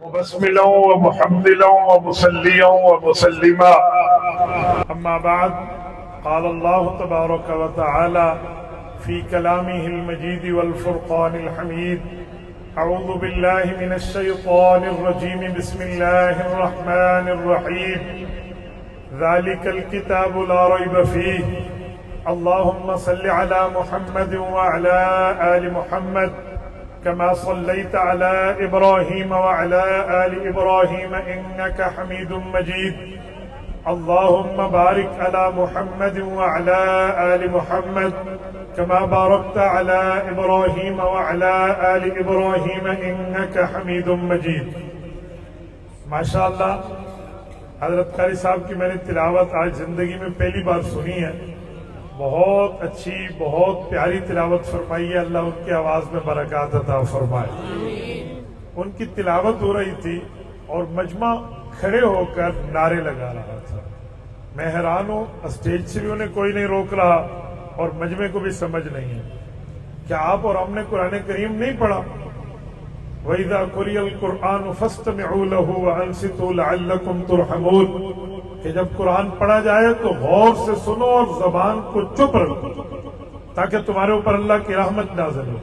مبسملا ومحملا ومصليا ومسلما. أما بعد، قال الله تبارك وتعالى في كلامه المجيد والفرقان الحميد: أعوذ بالله من الشيطان الرجيم، بسم الله الرحمن الرحيم. ذلك الكتاب لا ريب فيه. اللهم صل على محمد وعلى آل محمد كما صليت على إبراهيم وعلى آل إبراهيم إنك حميد مجيد. اللهم بارك على محمد وعلى آل محمد كما باركت على إبراهيم وعلى آل إبراهيم إنك حميد مجيد. ماشاءاللہ، حضرت قاری صاحب کی میں نے تلاوت آج زندگی میں پہلی بار سنی ہے. بہت اچھی، بہت پیاری تلاوت فرمائی ہے. اللہ ان کی آواز میں برکات عطا فرمائے. ان کی تلاوت ہو رہی تھی اور مجمع کھڑے ہو کر نعرے لگا رہا تھا. میں حیران ہوں، اسٹیج سے بھی انہیں کوئی نہیں روک رہا اور مجمع کو بھی سمجھ نہیں ہے. کیا آپ اور ہم نے قرآن کریم نہیں پڑھا؟ وَإِذَا قُرِئَ الْقُرْآنُ فَاسْتَمِعُوا لَهُ وَأَنصِتُوا لَعَلَّكُمْ تُرْحَمُونَ، کہ جب قرآن پڑھا جائے تو غور سے سنو اور زبان کو چپ رکھو تاکہ تمہارے اوپر اللہ کی رحمت نازل ہو.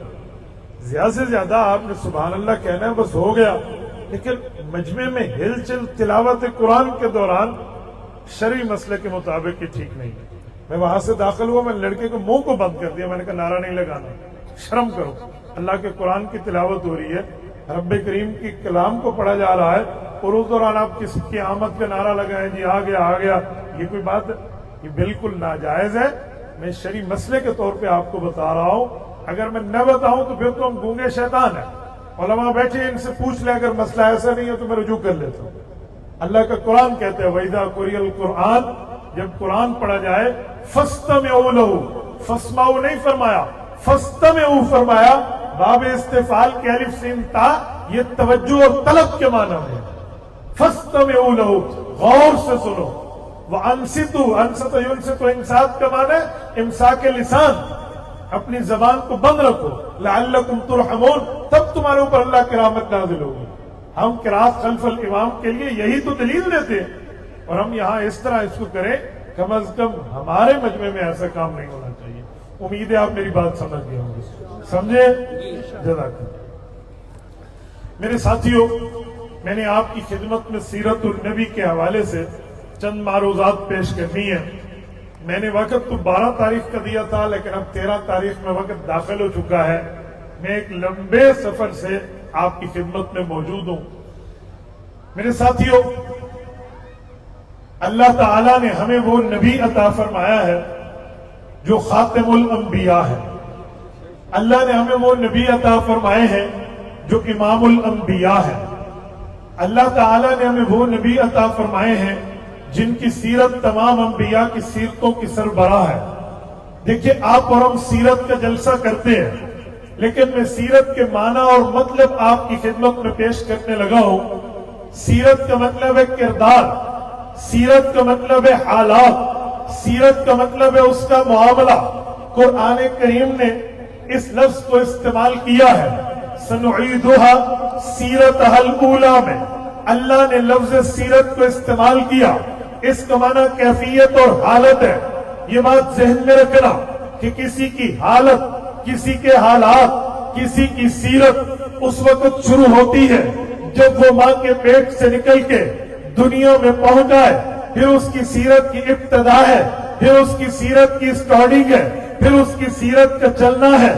زیادہ سے زیادہ آپ نے سبحان اللہ کہنا ہے، بس ہو گیا. لیکن مجمع میں ہل چل تلاوت قرآن کے دوران شرعی مسئلے کے مطابق یہ ٹھیک نہیں ہے. میں وہاں سے داخل ہوا، میں لڑکے کو منہ کو بند کر دیا. میں نے کہا نعرہ نہیں لگانا، شرم کرو. اللہ کے قرآن کی تلاوت ہو رہی ہے، رب کریم کی کلام کو پڑھا جا رہا ہے اور اس دوران آپ کسی کی آمد کا نعرہ لگائیں جی آ گیا آ گیا. یہ کوئی بات ہے؟ یہ بالکل ناجائز ہے. میں شرعی مسئلے کے طور پہ آپ کو بتا رہا ہوں. اگر میں نہ بتاؤں تو پھر تو ہم گونگے شیطان ہیں. علماء بیٹھے ان سے پوچھ لیں، اگر مسئلہ ایسا نہیں ہے تو میں رجوع کر لیتا ہوں. اللہ کا قرآن کہتے ہیں وَإِذَا قُرِئَ الْقُرْآنُ، جب قرآن پڑھا جائے فَاسْتَمِعُوا لَهُ، فَاسْمَعُوا نہیں فرمایا، فَاسْتَمِعُوا فرمایا. باب استفعال کے الف سین تا، یہ توجہ اور طلب کے معنی میں. فَاسْتَمِعُوا لَهُ، غور سے سنو. وَأَنصِتُوا، أَنصَتَ يُنصِتُ، انصات کا معنی امساک لسان، اپنی زبان کو بند رکھو. لعلکم ترحمون، تب تمہارے اوپر اللہ کی رحمت نازل ہوگی. ہم قرات خلف الامام کے لیے یہی تو دلیل دیتے ہیں، اور ہم یہاں اس طرح اس کو کریں. کم از کم ہمارے مجمع میں ایسا کام نہیں ہونا چاہیے. امید ہے آپ میری بات سمجھ گئے ہوں گے. سمجھے؟ جزاک اللہ. میرے ساتھیوں، میں نے آپ کی خدمت میں سیرت النبی کے حوالے سے چند معروضات پیش کرنی ہے. میں نے وقت تو 12 تاریخ کا دیا تھا، لیکن اب 13 تاریخ میں وقت داخل ہو چکا ہے. میں ایک لمبے سفر سے آپ کی خدمت میں موجود ہوں. میرے ساتھیوں، اللہ تعالیٰ نے ہمیں وہ نبی عطا فرمایا ہے جو خاتم الانبیاء ہے. اللہ نے ہمیں وہ نبی عطا فرمائے ہیں جو امام الانبیاء ہے. اللہ تعالیٰ نے ہمیں وہ نبی عطا فرمائے ہیں جن کی سیرت تمام انبیاء کی سیرتوں کی سربراہ ہے. دیکھیے، آپ اور ہم سیرت کا جلسہ کرتے ہیں، لیکن میں سیرت کے معنی اور مطلب آپ کی خدمت میں پیش کرنے لگا ہوں. سیرت کا مطلب ہے کردار، سیرت کا مطلب ہے حالات، سیرت کا مطلب ہے اس کا معاملہ. قرآن کریم نے اس لفظ کو استعمال کیا ہے سنعیدها سیرتها الاولی میں. اللہ نے لفظ سیرت کو استعمال کیا. اس کا معنی کیفیت اور حالت ہے. یہ بات ذہن میں رکھنا کہ کسی کی حالت، کسی کے حالات، کسی کی سیرت اس وقت شروع ہوتی ہے جب وہ ماں کے پیٹ سے نکل کے دنیا میں پہنچ جائے. پھر اس کی سیرت کی ابتدا ہے، پھر اس کی سیرت کی سٹارٹنگ ہے، پھر اس کی سیرت کا چلنا ہے.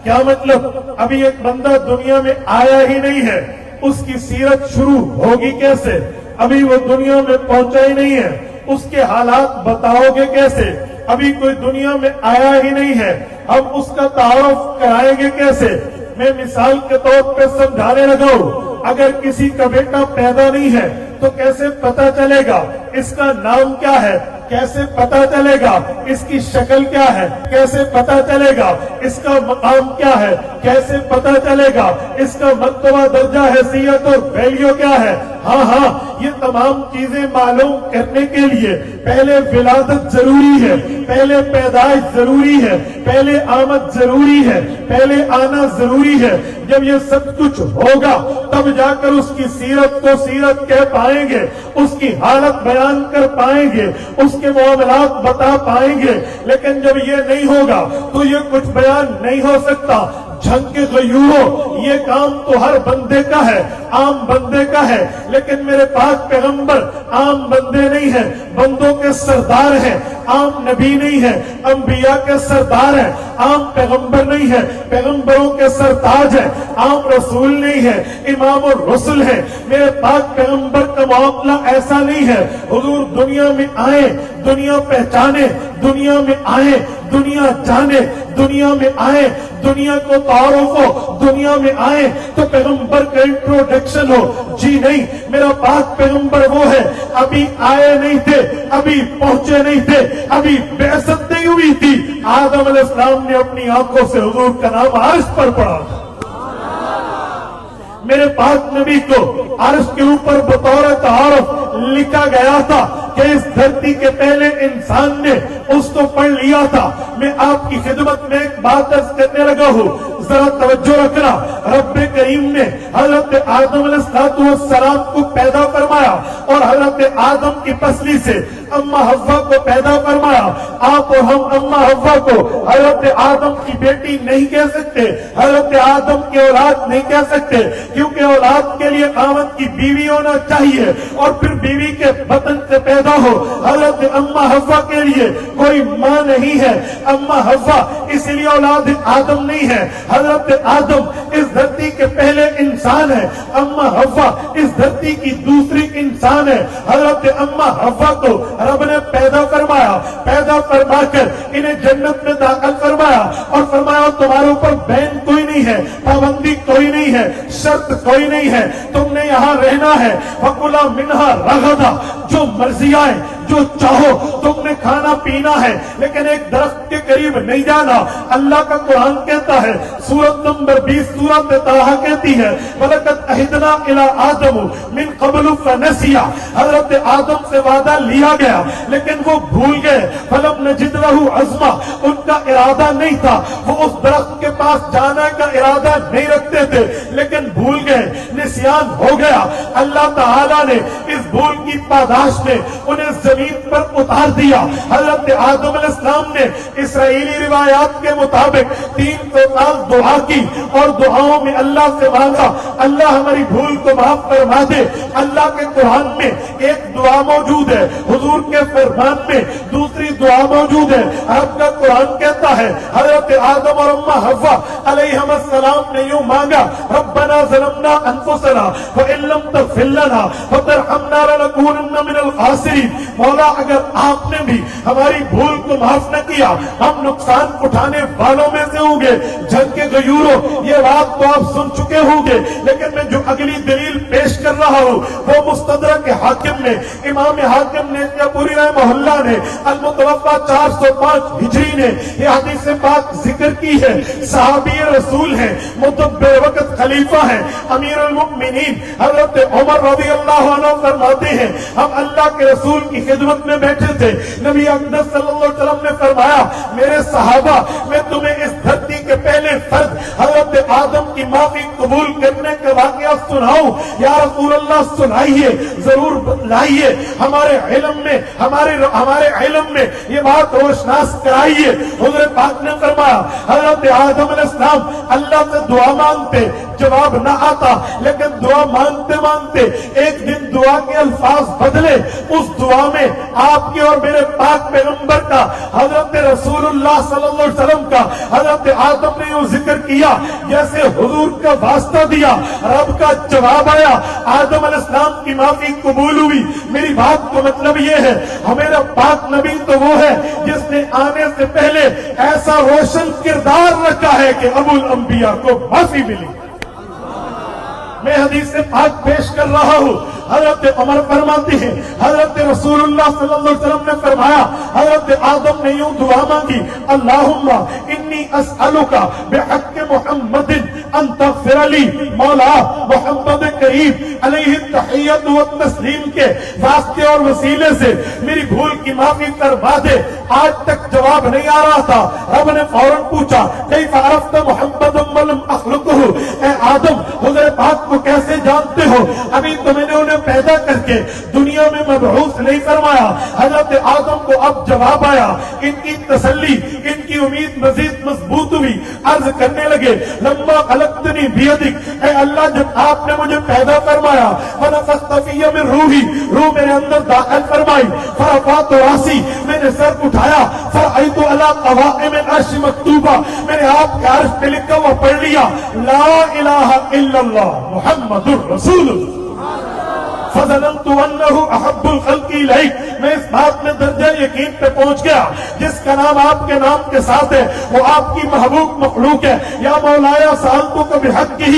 کیا مطلب؟ ابھی ایک بندہ دنیا میں آیا ہی نہیں ہے، اس کی سیرت شروع ہوگی کیسے؟ ابھی وہ دنیا میں پہنچا ہی نہیں ہے، اس کے حالات بتاؤ گے کیسے؟ ابھی کوئی دنیا میں آیا ہی نہیں ہے، ہم اس کا تعارف کرائیں گے کیسے؟ میں مثال کے طور پہ سمجھانے لگا ہوں. اگر کسی کا بیٹا پیدا نہیں ہے تو کیسے پتا چلے گا اس کا نام کیا ہے؟ کیسے پتا چلے گا اس کی شکل کیا ہے؟ کیسے پتا چلے گا اس کا مقام کیا ہے؟ کیسے پتا چلے گا اس کا مرتبہ، درجہ، حیثیت اور ویلیو کیا ہے؟ ہاں ہاں یہ تمام چیزیں معلوم کرنے کے لیے پہلے ولادت ضروری ہے، پہلے پیدائش ضروری ہے، پہلے آمد ضروری ہے، پہلے آنا ضروری ہے۔ جب یہ سب کچھ ہوگا تب جا کر اس کی سیرت کو سیرت کہہ پائیں گے، اس کی حالت بیان کر پائیں گے، اس کے معاملات بتا پائیں گے۔ لیکن جب یہ نہیں ہوگا تو یہ کچھ بیان نہیں ہو سکتا۔ جھنگ کے غیوروں، یہ کام تو ہر بندے کا ہے، عام بندے کا ہے، لیکن میرے پاک پیغمبر عام بندے نہیں ہیں، بندوں کے سردار ہیں، عام نبی نہیں ہے، انبیاء کے سردار ہیں، عام پیغمبر نہیں ہے، پیغمبروں کے سرتاج ہیں، عام رسول نہیں ہے، امام الرسل ہے۔ میرے پاک پیغمبر کا معاملہ ایسا نہیں ہے، حضور دنیا میں آئے، دنیا پہچانے، دنیا میں آئے، دنیا جانے، دنیا میں آئے، دنیا کو تعارف ہو، دنیا میں آئے تو پیغمبر کا انٹروڈکشن ہو۔ جی نہیں، میرا پاک پیغمبر وہ ہے ابھی آئے نہیں تھے، ابھی پہنچے نہیں تھے، ابھی بعثت نہیں ہوئی تھی، آدم علیہ السلام نے اپنی آنکھوں سے حضور کا نام عرش پر پڑھا۔ میرے پاک نبی کو عرش کے اوپر بطور تعارف لکھا گیا تھا کہ اس دھرتی کے پہلے انسان نے اس کو پڑھ لیا تھا۔ میں آپ کی خدمت میں ایک بات عرض کرنے لگا ہوں، ذرا توجہ رکھنا۔ رب کریم نے حضرت آدم علیہ السلام کو پیدا فرمایا اور حضرت آدم کی پسلی سے اما حوا کو پیدا فرمایا۔ آپ اور ہم اما حوا کو حضرت آدم کی بیٹی نہیں کہہ سکتے، حضرت آدم کی اولاد نہیں کہہ سکتے، کیونکہ اولاد کے لیے خاوند کی بیوی ہونا چاہیے اور پھر بیوی کے بطن سے پیدا ہو۔ حضرت اما حوا کے لیے کوئی ماں نہیں ہے، اما حوا اس لیے اولاد آدم نہیں ہے۔ حضرت آدم اس دھرتی کے پہلے انسان ہے، اما حوا اس دھرتی کی دوسری انسان ہے۔ حضرت اما حوا کو رب نے پیدا فرمایا، پیدا فرما کر انہیں جنت میں داخل فرمایا اور فرمایا تمہارے اوپر بین کوئی نہیں ہے، پابندی کوئی نہیں ہے، شرط کوئی نہیں ہے، تم نے یہاں رہنا ہے۔ فَكُلَا مِنْهَا رَغَدًا، جو مرضی آئے، جو چاہو تم نے کھانا پینا ہے، لیکن ایک درخت کے قریب نہیں جانا۔ اللہ کا قرآن کہتا ہے، سورت نمبر 20 سورت طٰہٰ کہتی ہے وَلَقَدْ عَهِدْنَا إِلَىٰ آدَمَ مِنْ قَبْلُ فَنَسِيَ، حضرت آدم سے وعدہ لیا گیا لیکن وہ بھول گئے۔ فَلَمْ نَجِدْ لَهُ عَزْمًا، ان کا ارادہ نہیں تھا، وہ اس درخت کے پاس جانے کا ارادہ نہیں رکھتے تھے لیکن بھول گئے، نسیان ہو گیا۔ اللہ تعالیٰ نے اس بھول کی پاداش میں انہیں زمین پر اتار دیا۔ حضرت آدم علیہ السلام نے اسرائیلی روایات کے مطابق 300 سال دعا کی اور دعاؤں میں اللہ سے مانگا اللہ ہماری بھول کو معاف فرما دے۔ اللہ کے قرآن میں ایک دعا موجود ہے، حضور کے فرمان میں دوسری دعا موجود ہے۔ رب کا قرآن کہتا ہے حضرت آدم اور اما حوا علیہم السلام نے یوں مانگا ربنا ظلمنا انفسنا وان لم تغفر لنا وترحمنا لنكونن من الخاسرین۔ مولا اگر آپ نے بھی ہماری بھول کو معاف نہ کیا ہم نقصان اٹھانے والوں میں سے ہوں گے۔ جنگ کے غیوروں، یہ بات تو آپ سن چکے ہوں گے، لیکن میں جو اگلی دلیل پیش کر رہا ہوں وہ مستدرک حاکم نے، امام حاکم نے پوری رحمہ اللہ نے المتوفى 405 ہجری نے یہ حدیث پاک ذکر کی ہے۔ صحابی رسول ہیں، متبع وقت خلیفہ ہیں، امیر المؤمنین حضرت عمر رضی اللہ عنہ فرماتے ہیں ہم اللہ کے رسول کی خدمت میں بیٹھے تھے، نبی اقدس صلی اللہ علیہ وسلم نے فرمایا میرے صحابہ میں تمہیں اس دھرتی کے پہلے فرد حضرت آدم کی معافی قبول کرنے کے واقعہ سناؤں؟ یا رسول اللہ سنائیے، ضرور بتلائیے، ہمارے علم میں یہ بات روشناس کرائیے۔ حضور پاک نے فرمایا حضرت آدم علیہ السلام اللہ سے دعا مانگتے، جواب نہ آتا، لیکن دعا مانگتے مانگتے ایک دن دعا کے الفاظ بدلے۔ اس دعا میں آپ کے اور میرے پاک پیغمبر کا، حضرت رسول اللہ صلی اللہ علیہ وسلم کا، حضرت آدم نے یوں ذکر کیا جیسے حضور کا واسطہ دیا، رب کا جواب آیا، آدم علیہ السلام کی معافی قبول ہوئی۔ میری بات کا مطلب یہ ہے ہمارا پاک نبی تو وہ ہے جس نے آنے سے پہلے ایسا روشن کردار رکھا ہے کہ ابو الانبیاء کو معافی ملی۔ میں حدیث پاک پیش کر رہا ہوں، حضرت عمر فرماتے ہیں حضرت رسول اللہ صلی اللہ علیہ وسلم نے فرمایا، حضرت آدم نے یوں دعا مانگی، اللہم انی اسألک بحق محمد ان تغفر لی، مولا محمد کریم علیہ التحیت والتسلیم کے واسطے اور وسیلے سے میری بھول کی معافی کروا دے۔ آج تک جواب نہیں آ رہا تھا، رب نے فوراً پوچھا، کیف عرفت محمد ولم اخلقہ، اے آدم حضور پاک کو کیسے جانتے ہو، ابھی تو میں نے انہیں پیدا کر کے دنیا میں مبعوث نہیں فرمایا۔ حضرت آدم کو اب جواب آیا، ان کی تسلی، ان کی امید مزید مضبوط ہوئی، عرض کرنے لگے، لما خلقتنی بیدک، اے اللہ جب آپ نے مجھے پیدا فرمایا، ونفخت فی من روحی، روح میرے اندر داخل فرمائی، فرفعت راسی، میں نے سر اٹھایا، فرأیت علی قوائم العرش مکتوبہ، میں نے آپ کے عرش پہ لکھا ہوا پڑھ لیا، لا الہ الا اللہ محمد الرسول اللہ، فظننت انہ احب الخلق الیک، میں اس بات میں درجہ یقین پہ پہنچ گیا، جس کا نام آپ کے نام کے ساتھ ہے وہ آپ کی محبوب مخلوق ہے، یا مولایا سألتک بحقہ،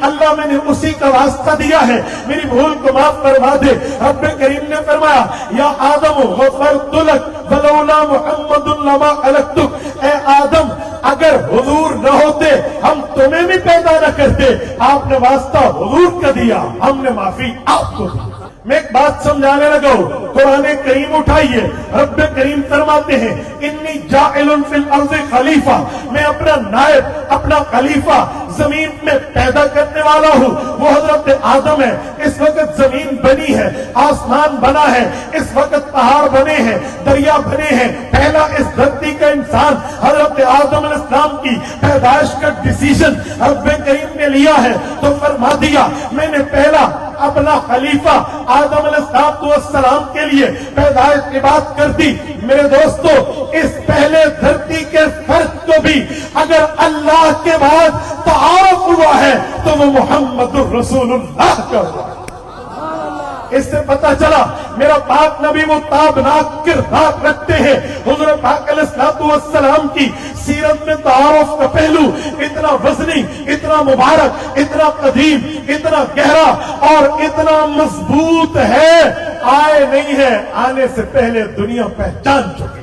اللہ میں نے اسی کا واسطہ دیا ہے، میری بھول کو معاف فرما دے۔ رب کریم نے فرمایا، یا آدم غفرت لک ولولا محمد لما خلقتک، اے آدم اگر حضور نہ ہوتے ہم تمہیں بھی پیدا نہ کرتے، آپ نے واسطہ حضور کا دیا، ہم نے معافی آپ کو دی۔ میں ایک بات سمجھانے لگا ہوں، قرآن کریم اٹھائیے، رب کریم فرماتے ہیں، انی جاعل فی الارض خلیفہ، میں اپنا نائب، اپنا خلیفہ زمین میں پیدا کرنے والا ہوں، وہ حضرت آدم ہے۔ اس وقت زمین بنی ہے، آسمان بنا ہے، اس وقت پہاڑ بنے ہیں، دریا بنے ہیں، پہلا اس دھرتی کا انسان حضرت آدم علیہ السلام کی پیدائش کا ڈیسیژن رب کریم نے لیا ہے، تو فرما دیا میں نے پہلا اپنا خلیفہ آدم علیہ السلام کے لیے پیدائش کی بات کر دی۔ میرے دوستو، اس پہلے دھرتی کے فرد کو بھی اگر اللہ کے بعد تعارف ہوا ہے تو وہ محمد الرسول اللہ کا ہوا ہے۔ اس سے پتہ چلا میرا پاک نبی وہ تابناک کردار رکھتے ہیں۔ حضور پاک علیہ السلام کی سیرت میں تعارف کا پہلو اتنا وزنی، اتنا مبارک، اتنا قدیم، اتنا گہرا اور اتنا مضبوط ہے، آئے نہیں ہے، آنے سے پہلے دنیا پہچان چکی۔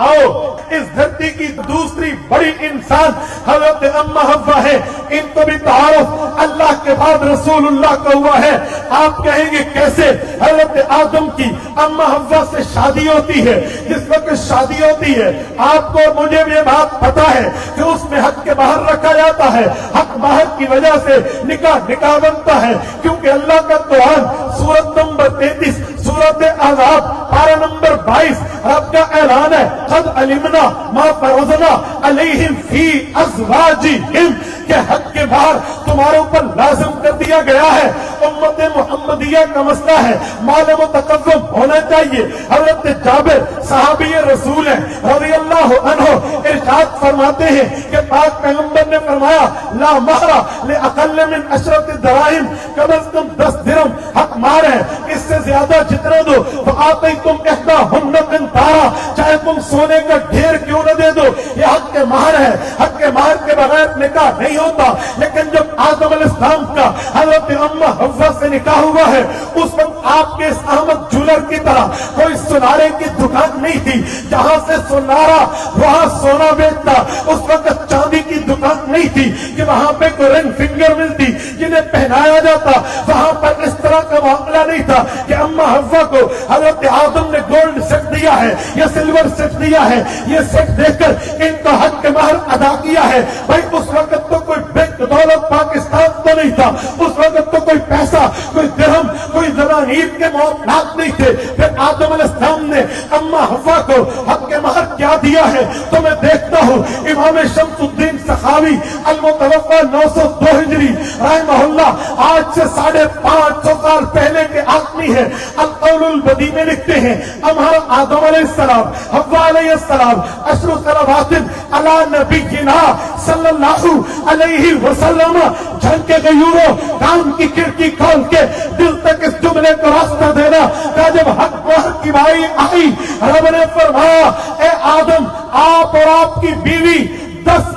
آؤ اس دھرتی کی دوسری بڑی انسان حضرت اما حوا ہے، ان کو بھی تعارف اللہ کے بعد رسول اللہ کا ہوا ہے۔ آپ کہیں گے کیسے؟ حضرت آدم کی اما حوا سے شادی ہوتی ہے، جس وقت شادی ہوتی ہے آپ کو اور مجھے بھی یہ بات پتا ہے کہ اس میں حق کے باہر رکھا جاتا ہے، حق باہر کی وجہ سے نکاح بنتا ہے، کیونکہ اللہ کا قرآن سورت نمبر 33 سورت احزاب پارہ نمبر 22 رب کا اعلان ہے، قد علمنا ما فرضنا علیہم فی ازواجہم، کہ حق کے باہر تمہارے اوپر لازم کر دیا گیا ہے۔ امت محمدیہ کا مسئلہ ہے، مال متقدم ہونا چاہیے۔ حضرت جابر صحابی رسول ہیں رضی اللہ عنہ ارشاد فرماتے ہیں کہ پاک پیغمبر نے فرمایا، لا مہر لاقل من 10 دراہم، کم از کم 10 درہم حق مار ہے، اس سے زیادہ جتنا دو فآتیتم احداہن قنطارا، چاہے تم سونے کا ڈھیر کیوں نہ دے دو، یہ حق کے مہر ہے۔ حق کے مہر کے بغیر نکاح نہیں ہوتا، لیکن جب آدم علیہ السلام کا حضرت اما حوا سے نکاح ہوا ہے، اس وقت آپ کے اس احمد جولر کی طرح کوئی سنارے کی دکان نہیں تھی، جہاں سے سنارا وہاں سونا بیچتا، اس وقت چاندی کی دکان نہیں تھی کہ وہاں پہ کوئی رنگ فنگر ملتی جنہیں پہنایا جاتا، وہاں پر اس طرح کا معاملہ نہیں تھا کہ اما حوا کو حضرت آدم نے گولڈ سیٹ دیا ہے یا سلور سیٹ دیا ہے، یہ سیٹ دے کر ان کا حق کے مہر ادا کیا ہے۔ بھائی اس وقت تو کوئی بینک دولت پاکستان تو نہیں تھا، اس وقت تو کوئی پیسہ، کوئی درہم، کوئی دنانیر کے معاملات نہیں تھے۔ پھر آدم علیہ السلام نے اما حوا کو حق کے مہر کیا دیا ہے؟ تو میں دیکھتا ہوں امام شمس الدین سخاوی المتوفى 902 ہجری رحمہ اللہ آج سے 550 سال پہلے کے آدمی ہے، القول البدی میں لکھتے ہیں، ہمارا آدم علیہ السلام، حوا علیہ السلام، عشر صلوات علی نبینا صلی اللہ علیہ وسلم، جھنکے غیوروں کان کی کھڑکی کھول کے دل تک اس جملے کو راستہ دینا کہ جب حق مہر کی باری آئی، رب نے فرمایا، اے آدم آپ اور آپ کی بیوی 10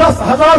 10,000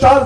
4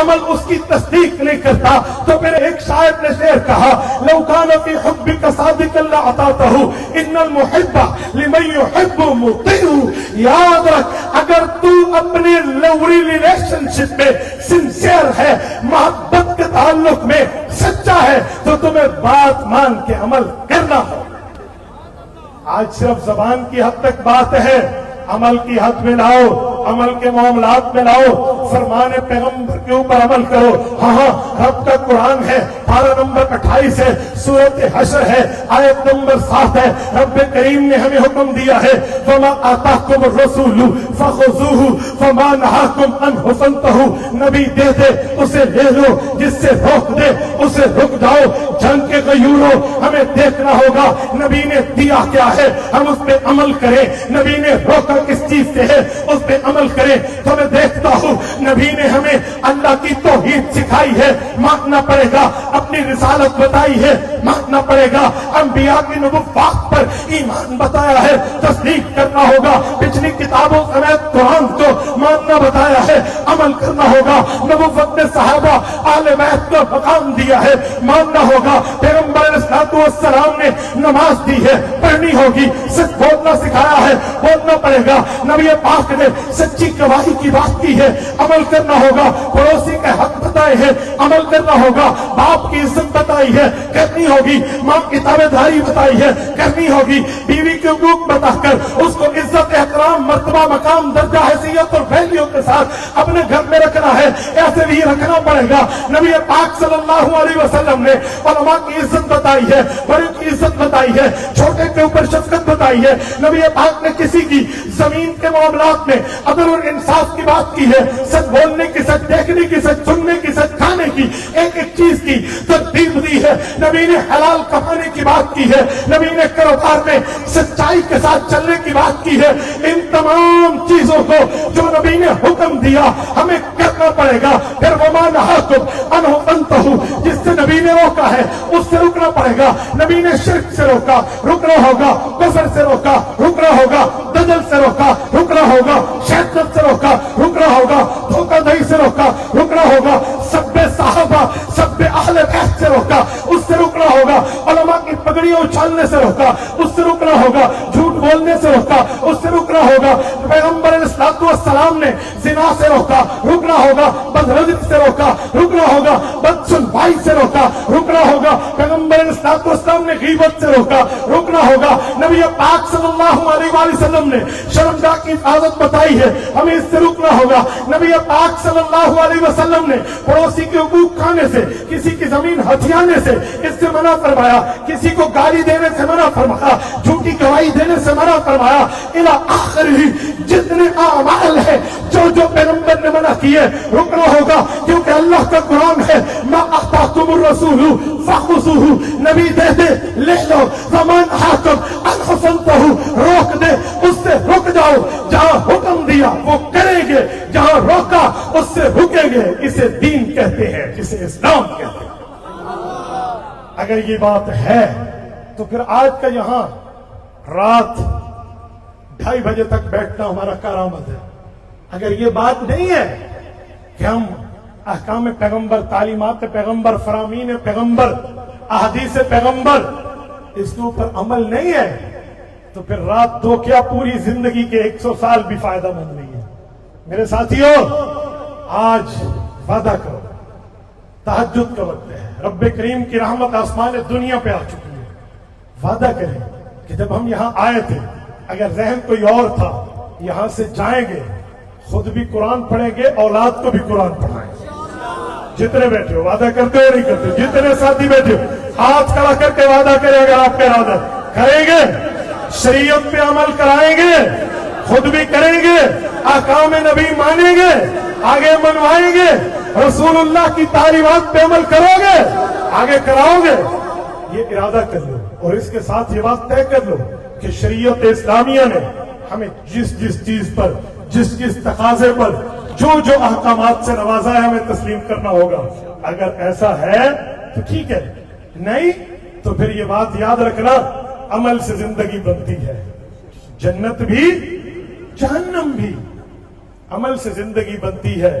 عمل اس کی تصدیق نہیں کرتا. تو پھر ایک شاعر نے شعر کہا لو کان فی حبک صادقا لأطعتہ ان المحب لمن يحب مطیع. یاد رکھ اگر تو اپنی لوری ریلیشن شپ میں سنسیئر ہے, محبت کے تعلق میں سچا ہے, تو تمہیں بات مان کے عمل کرنا ہو. آج صرف زبان کی حد تک بات ہے, عمل کی حد میں لاؤ, عمل کے معاملات میں لاؤ, فرمان پیغمبر کے اوپر عمل کرو. ہاں رب کا قرآن ہے, پارہ نمبر 28 ہے, سورۃ حشر ہے, آیت نمبر 7 ہے. رب کریم نے ہمیں حکم دیا ہے وما آتاکم الرسول فخذوہ وما نہاکم عنہ فانتہوا. نبی دے دے اسے لے لو, جس سے روک دے اسے رک جاؤ. جنگ کے غیوروں ہمیں دیکھنا ہوگا نبی نے دیا کیا ہے, ہم اس پہ عمل کریں. نبی نے روکا کس چیز سے ہے, اس پہ عمل کریں. تو میں دیکھتا ہوں نبی نے ہمیں اللہ کی توحید سکھائی ہے, ماننا پڑے گا. اپنی رسالت بتائی ہے, ماننا پڑے گا. انبیاء کی نبوت پر ایمان بتایا ہے, تصدیق کرنا ہوگا. پچھلی کتابوں سمیت قرآن کو ماننا بتایا ہے, عمل کرنا ہوگا. نبوت نے صحابہ آل بیت کو مقام دیا ہے, ماننا ہوگا. پیغمبر علیہ السلام نے نماز دی ہے, پڑھنی ہوگی. سچ بولنا سکھایا ہے, بولنا پڑے گا. نبی پاک نے سچی گواہی کی بات کی ہے, عمل کرنا ہوگا. پڑوسی کا حق بتائے ہیں, عمل کرنا ہوگا. باپ کی عزت بتائی ہے, کرنی ہوگی. ماں کی تابع داری بتائی ہے, کرنی ہوگی. بیوی کے حقوق بتا کر اس کو عزت, احترام, مرتبہ, مقام, درجہ, حیثیت اور ویلیو کے ساتھ اپنے گھر میں رکھنا ہے, ایسے بھی رکھنا پڑے گا. نبی پاک صلی اللہ علیہ وسلم نے علماء کی عزت بتائی ہے, بڑوں کی عزت بتائی ہے, چھوٹے کے اوپر شفقت بتائی ہے. نبی پاک نے کسی کی زمین کے معاملات میں عدل اور انصاف کی بات کی ہے, سچ بولنے کی, سچ دیکھنے کی, سچ سننے کی, سچ کھانے کی, ایک ایک چیز کی ترتیب دی ہے. نبی نے حلال کمانے کی بات کی ہے, نبی نے کاروبار میں سچائی کے ساتھ چلنے کی بات کی ہے. ان تمام چیزوں کو جو نبی نے حکم دیا ہمیں کرنا پڑے گا. پھر وما نہاکم عنہ فانتہوا, جس سے نبی نے روکا ہے اس سے رکنا پڑے گا. نبی نے شرک سے روکا, رکنا ہوگا. کفر سے روکا, رکنا ہوگا. دجل سے روکا, رکنا ہوگا. شیطنت سے روکا, رکنا ہوگا. دھوکہ دہی سے روکا, رکنا ہوگا. سب صحابہ, سب اہل بیت سے روکا, اس سے رکنا ہوگا. علماء کی پگڑیاں اچھالنے سے روکا, اس سے رکنا ہوگا. جھوٹ بولنے سے روکا, اس سے رکنا ہوگا. پیغمبر علیہ السلام نے زنا سے روکا, رکنا ہوگا. بدرزق سے روکا, رکنا ہوگا. بد سنوائی سے روکا, رکنا ہوگا. پیغمبر علیہ السلام نے غیبت سے روکا, رکنا ہوگا. نبی پاک صلی اللہ علیہ وسلم نے شرمگاہ کی حفاظت بتائی ہے, ہمیں اس سے رکنا ہوگا. نبی پاک صلی اللہ علیہ وسلم نے پڑوسی کے حقوق کھانے سے, کسی کی زمین ہتھیانے سے اس سے منع فرمایا, کسی کو گالی دینے سے منع فرمایا, جھوٹی گواہی دینے سے منع فرمایا. الی آخری جتنے اعمال ہیں جو پیغمبر نے منع کیے, رکنا ہوگا. کیونکہ اللہ کا قرآن ہے ما آتاکم الرسول فخذوہ, نبی دے دے لے لو. وما نہاکم عنہ فانتہوا, روک دے اس سے رک جاؤ. جہاں حکم دیا وہ کریں گے, جہاں روکا اس سے رکیں گے. اسے دین کہتے ہیں, اسے اسلام کہتے ہیں. اگر یہ بات ہے تو پھر آج کا یہاں رات 2:30 بجے تک بیٹھنا ہمارا کارآمد ہے. اگر یہ بات نہیں ہے کہ ہم احکام پیغمبر, تعلیمات پیغمبر, فرامین پیغمبر, احادیث پیغمبر, اس کے اوپر عمل نہیں ہے, تو پھر رات 2 کیا پوری زندگی کے 100 سال بھی فائدہ مند نہیں ہے. میرے ساتھیوں, آج وعدہ کرو, تہجد کا وقت ہے, رب کریم کی رحمت آسمان دنیا پہ آ چکی ہے. وعدہ کریں کہ جب ہم یہاں آئے تھے, اگر ذہن کوئی اور تھا, یہاں سے جائیں گے خود بھی قرآن پڑھیں گے, اولاد کو بھی قرآن پڑھائیں گے. جتنے بیٹھے ہو وعدہ کرتے ہو نہیں کرتے, جتنے ساتھی بیٹھے ہو ہاتھ کھڑا کر کے وعدہ کریں. اگر آپ کا ارادہ کریں گے, شریعت پہ عمل کرائیں گے, خود بھی کریں گے, احکام نبی مانیں گے, آگے منوائیں گے, رسول اللہ کی تعلیمات پہ عمل کرو گے, آگے کراؤ گے. یہ ارادہ کر لو, اور اس کے ساتھ یہ بات طے کر لو کہ شریعت اسلامیہ نے ہمیں جس جس چیز پر, جس جس تقاضے پر جو احکامات سے نوازا ہے, ہمیں تسلیم کرنا ہوگا. اگر ایسا ہے تو ٹھیک ہے, نہیں تو پھر یہ بات یاد رکھنا, عمل سے زندگی بنتی ہے. جنت بھی جہنم بھی عمل سے زندگی بنتی ہے.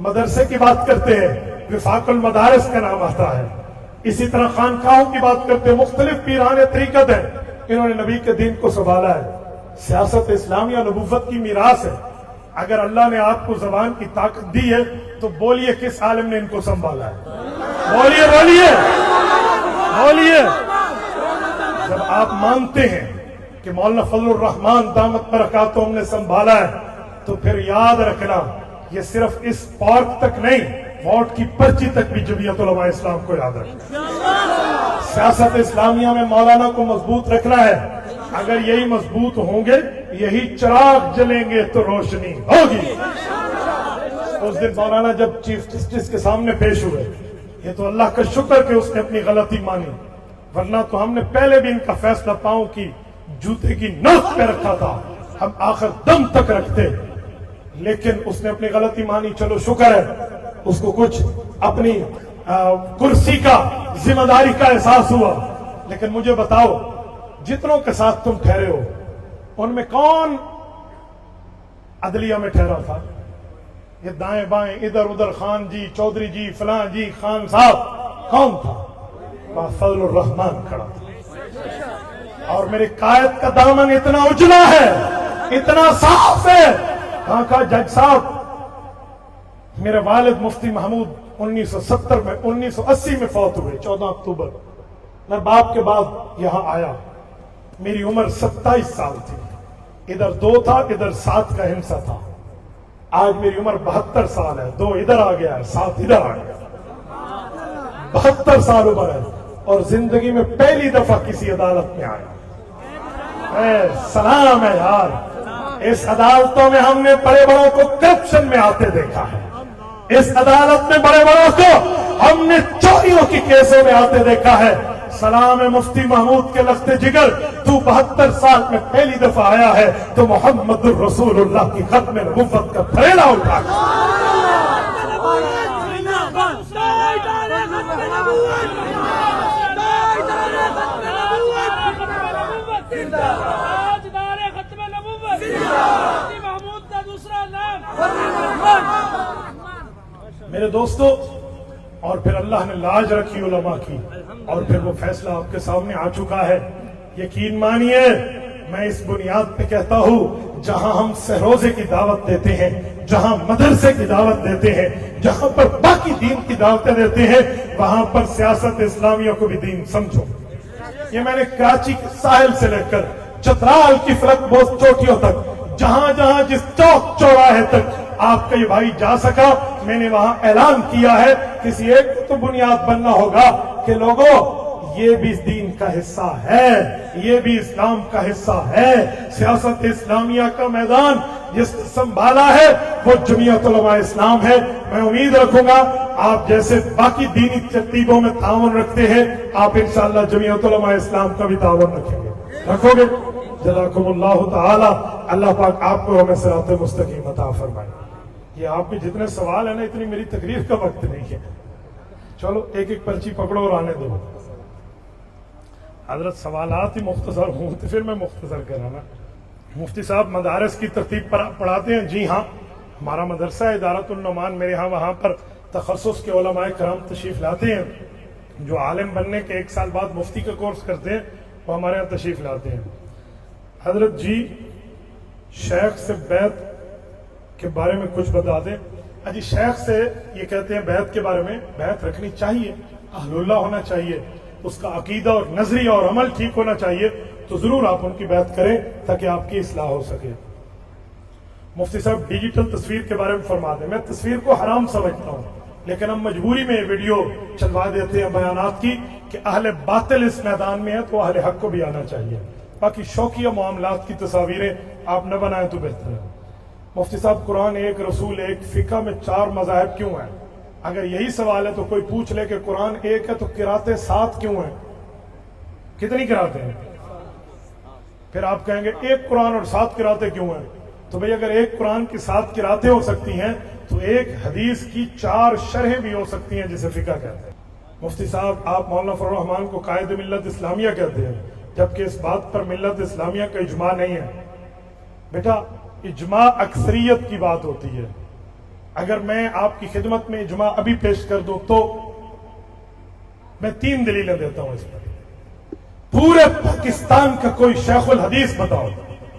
مدرسے کی بات کرتے ہیں، وفاق المدارس کا نام آتا ہے. اسی طرح خانقاہوں کی بات کرتے ہیں، مختلف پیران طریقت ہیں، انہوں نے نبی کے دین کو سنبھالا ہے. سیاست اسلامیہ نبوت کی میراث ہے. اگر اللہ نے آپ کو زبان کی طاقت دی ہے تو بولیے کس عالم نے ان کو سنبھالا ہے؟ بولیے بولیے بولیے. جب آپ مانتے ہیں کہ مولانا فضل الرحمان دامت برکاتہم نے سنبھالا ہے تو پھر یاد رکھنا یہ صرف اس پارک تک نہیں، ووٹ کی پرچی تک بھی جمعیت علماء اسلام کو یاد رکھنا. سیاست اسلامیہ میں مولانا کو مضبوط رکھنا ہے. اگر یہی مضبوط ہوں گے، یہی چراغ جلیں گے تو روشنی ہوگی. اس دن مولانا جب چیف جسٹس کے سامنے پیش ہوئے، یہ تو اللہ کا شکر کہ اس نے اپنی غلطی مانی، ورنہ تو ہم نے پہلے بھی ان کا فیصلہ پاؤں کی جوتے کی نوک پہ رکھا تھا، ہم آخر دم تک رکھتے. لیکن اس نے اپنی غلطی مانی، چلو شکر ہے. اس کو کچھ اپنی کرسی کا ذمہ داری کا احساس ہوا. لیکن مجھے بتاؤ، جتنوں کے ساتھ تم ٹھہرے ہو ان میں کون عدلیہ میں ٹھہرا تھا؟ یہ دائیں بائیں ادھر ادھر خان جی، چودھری جی، فلاں جی، خان صاحب، کون تھا؟ فضل الرحمان کھڑا تھا. اور میرے قائد کا دامن اتنا اجلا ہے، اتنا صاف ہے. کہاں کا جج صاحب؟ میرے والد مفتی محمود 1980 میں فوت ہوئے، 14 اکتوبر. میں باپ کے بعد یہاں آیا، میری عمر 27 سال تھی. ادھر 2 تھا، ادھر 7 کا ہندسہ تھا. آج میری عمر 72 سال ہے، 2 ادھر آ گیا ہے، 7 ادھر آ گیا. 72 سال عمر ہے اور زندگی میں پہلی دفعہ کسی عدالت میں آیا. سلام ہے یار. اس عدالتوں میں ہم نے بڑے بڑوں کو کرپشن میں آتے دیکھا ہے. اس عدالت میں بڑے بڑوں کو ہم نے چوریوں کی کیسوں میں آتے دیکھا ہے. سلام ہے مفتی محمود کے لخت جگر، تو 72 سال میں پہلی دفعہ آیا ہے تو محمد الرسول اللہ کی ختم نبوت کا پھریلا اٹھا. میرے دوستو، اور پھر اللہ نے لاج رکھی علماء کی، اور پھر وہ فیصلہ آپ کے سامنے آ چکا ہے. یقین مانیے، میں اس بنیاد پہ کہتا ہوں، جہاں ہم سہروزے کی دعوت دیتے ہیں، جہاں مدرسے کی دعوت دیتے ہیں، جہاں پر باقی دین کی دعوتیں دیتے ہیں، وہاں پر سیاست اسلامیہ کو بھی دین سمجھو. یہ میں نے کراچی کے ساحل سے لے کر چترال کی فلک بوس چوٹیوں تک، جہاں جہاں جس چوک چوراہے تک آپ کا یہ بھائی جا سکا، میں نے وہاں اعلان کیا ہے. کسی ایک کو تو بنیاد بننا ہوگا کہ لوگوں، یہ بھی دین کا حصہ ہے، یہ بھی اسلام کا حصہ ہے. سیاست اسلامیہ کا میدان جس نے سنبھالا ہے وہ جمعیت علماء اسلام ہے. میں امید رکھوں گا آپ جیسے باقی دینی ترتیبوں میں تعاون رکھتے ہیں، آپ انشاءاللہ جمعیت علماء اسلام کا بھی تعاون رکھیں گے. رکھو گے؟ جزاکم اللہ تعالی. اللہ پاک آپ کو ہمیں صراط مستقیم عطا فرمائے. یہ آپ کے جتنے سوال ہیں نا، اتنی میری تقریر کا وقت نہیں ہے. چلو ایک ایک پرچی پکڑو اور آنے دو. حضرت سوالات ہی مختصر ہوں تو پھر میں مختصر کرانا. مفتی صاحب مدارس کی ترتیب پر پڑھاتے ہیں؟ جی ہاں، ہمارا مدرسہ ادارت النعمان، میرے ہاں وہاں پر تخصص کے علماء کرام تشریف لاتے ہیں. جو عالم بننے کے 1 سال بعد مفتی کا کورس کرتے ہیں وہ ہمارے یہاں تشریف لاتے ہیں. حضرت جی شیخ سے بیعت کے بارے میں کچھ بتا دیں. جی شیخ سے یہ کہتے ہیں بیعت کے بارے میں، بیعت رکھنی چاہیے، اہل اللہ ہونا چاہیے، اس کا عقیدہ اور نظریہ اور عمل ٹھیک ہونا چاہیے، تو ضرور آپ ان کی بیعت کریں تاکہ آپ کی اصلاح ہو سکے. مفتی صاحب ڈیجیٹل تصویر کے بارے میں فرما دیں. میں تصویر کو حرام سمجھتا ہوں، لیکن ہم مجبوری میں ویڈیو چلوا دیتے ہیں بیانات کی کہ اہل باطل اس میدان میں ہے تو اہل حق کو بھی آنا چاہیے. باقی شوقیہ معاملات کی تصاویریں آپ نہ بنائیں تو بہتر ہے. مفتی صاحب قرآن ایک، رسول ایک، فقہ میں 4 مذاہب کیوں ہیں؟ اگر یہی سوال ہے تو کوئی پوچھ لے کہ قرآن ایک ہے تو قراتیں 7 کیوں ہیں؟ کتنی قراتیں ہیں؟ پھر آپ کہیں گے ایک قرآن اور 7 قراتیں کیوں ہیں؟ تو بھئی اگر ایک قرآن کی 7 قراتیں ہو سکتی ہیں تو ایک حدیث کی 4 شرحیں بھی ہو سکتی ہیں جسے فقہ کہتے ہیں. مفتی صاحب آپ مولانا فضل الرحمان کو قائد ملت اسلامیہ کہتے ہیں، جبکہ اس بات پر ملت اسلامیہ کا اجماع نہیں ہے. بیٹا اجماع اکثریت کی بات ہوتی ہے، اگر میں آپ کی خدمت میں اجماع ابھی پیش کر دوں تو میں 3 دلیلیں دیتا ہوں اس پر. پورے پاکستان کا کوئی شیخ الحدیث بتاؤ